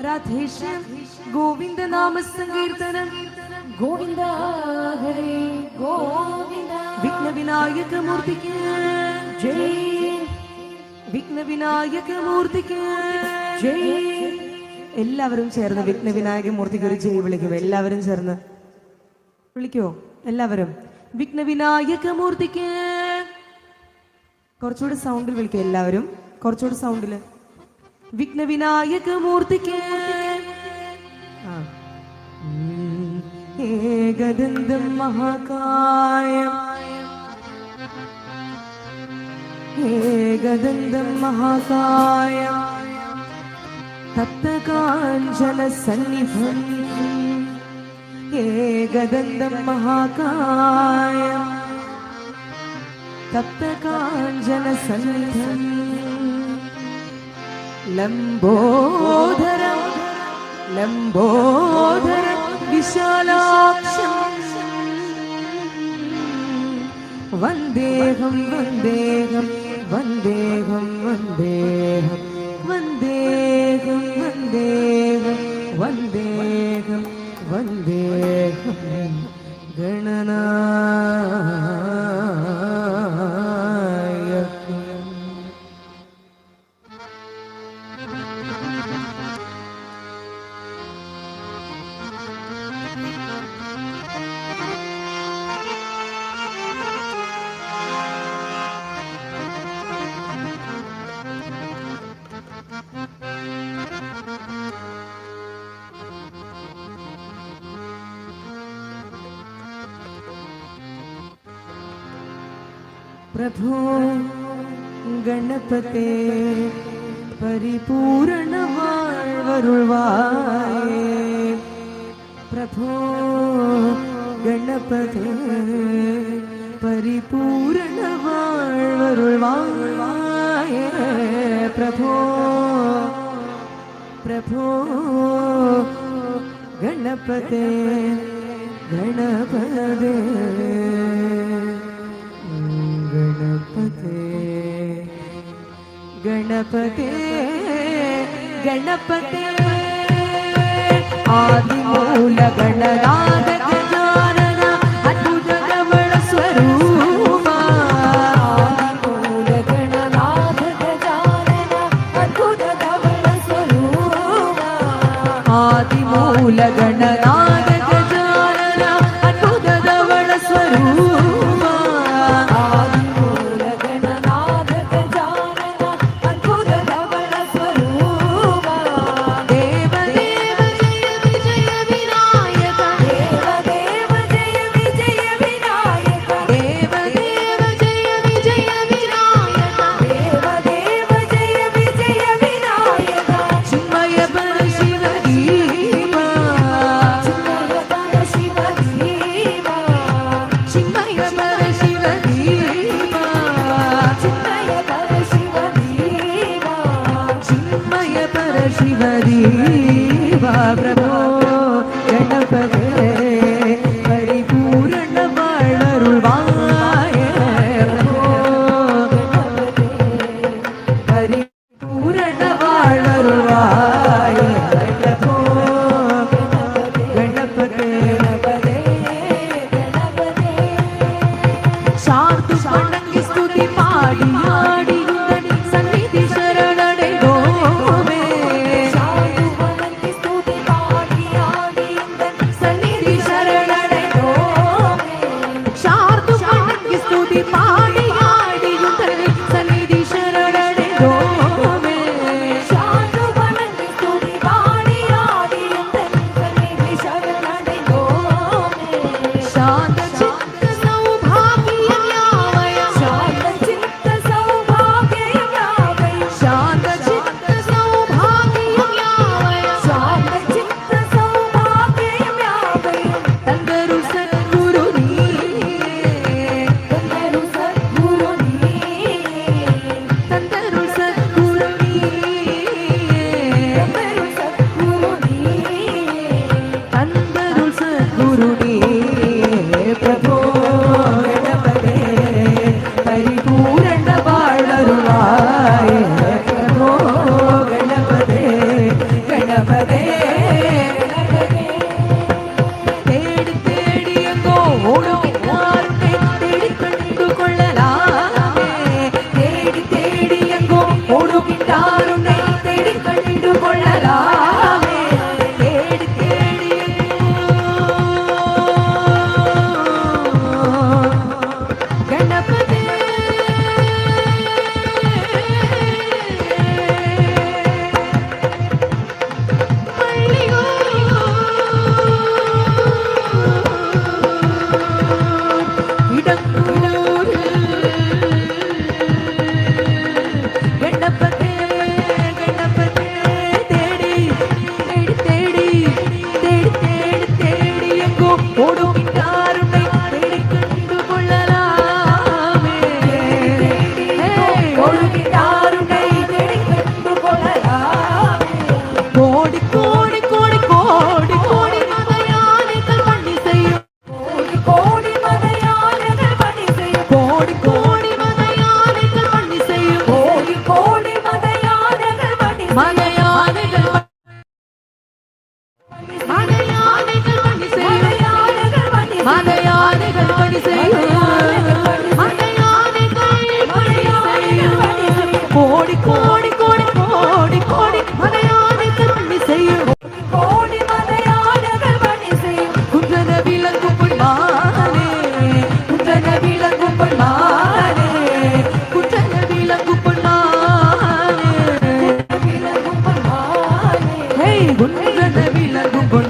രാധേശ്യാം ഗോവിന്ദ നാമ സങ്കീർത്തനം ഗോവിന്ദ ഹരേ ഗോവിന്ദ. വിഘ്ന വിനായക മൂർത്തിക്ക് ജയ്, വിഘ്ന വിനായക മൂർത്തിക്ക് ജയ്. എല്ലാവരും ചേർന്ന് വിഘ്ന വിനായക മൂർത്തിക്ക് ഒരു ജയ് വിളിക്കും. എല്ലാവരും ചേർന്ന് വിളിക്കോ? എല്ലാവരും വിഘ്ന വിനായക മൂർത്തിക്ക്. കുറച്ചുകൂടി സൗണ്ടിൽ വിളിക്കും. എല്ലാവരും കുറച്ചുകൂടി സൗണ്ടില്. വിഘ്ന വിനായക മൂർത്തിക്ക്. ഏകദന്തം മഹാകായം, ഏകദന്തം മഹാകായം തപ്തകാഞ്ചന സന്നിധം, ഏകദന്തം മഹാകായം തപ്തകാഞ്ചന സന്നിധം ലംബോദരം ലംബോദരം വിശാലാക്ഷം വന്ദേഹം വന്ദേഹം വന്ദേഹം വന്ദേഹം വന്ദേഹം വന്ദേഹം വന്ദേഹം വന്ദേഹം ഗണനായകം. പ്രഭോ ഗണപതേ പരിപൂരണ വാഴ്വരുൾവായേ, പ്രഭോ ഗണപതേ പരിപൂരണ വാഴ്വരുൾവായേ, പ്രഭോ പ്രഭോ ഗണപതേ ഗണപതേ ഗണപതേ ഗണപതേ ആദിമൂല ഗണനാഥ ഗജാനന അദ്ഭുത ധവള സ്വരൂപ, ആദിമൂല ഗണനാഥ ഗജാനന അദ്ഭുത ധവള സ്വരൂപ, ആദിമൂല ഗണനാഥ ഗജാനന അദ്ഭുത ധവള സ്വരൂപ. പ്രഭോ ഗണപതേ പരിപൂരണ വാഴ്വരുൾവായേ, പ്രഭോ പരിപൂരണ വാഴ്വരുൾവായേ, പ്രഭോ ഗണപതേ ശാന്തു വണങ്ങി സ്തുതി പാടി ആടി സന്നിധി ശരണടോ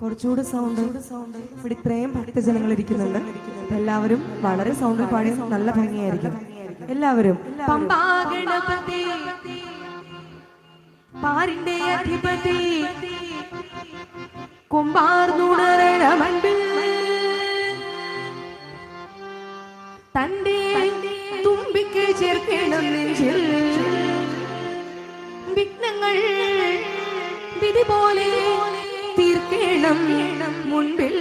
കുറച്ചുകൂടി സൗണ്ട്. ഇവിടെ ഇത്രയും ഭക്തജനങ്ങൾ ഇരിക്കുന്നുണ്ട്. എല്ലാവരും വളരെ സൗണ്ടിൽ പാടി നല്ല ഭംഗിയായിരിക്കും. എല്ലാവരും പമ്പാ ഗണപതി പാരിന്റെ അധിപതി കൊമ്പാർന്നുണരണമൻപിൽ തന്റെ തുമ്പിക്ക് ചേർക്കണം നെഞ്ചിൽ വിഘ്നങ്ങൾ വിധി പോലെ തീർക്കണം മുൻപിൽ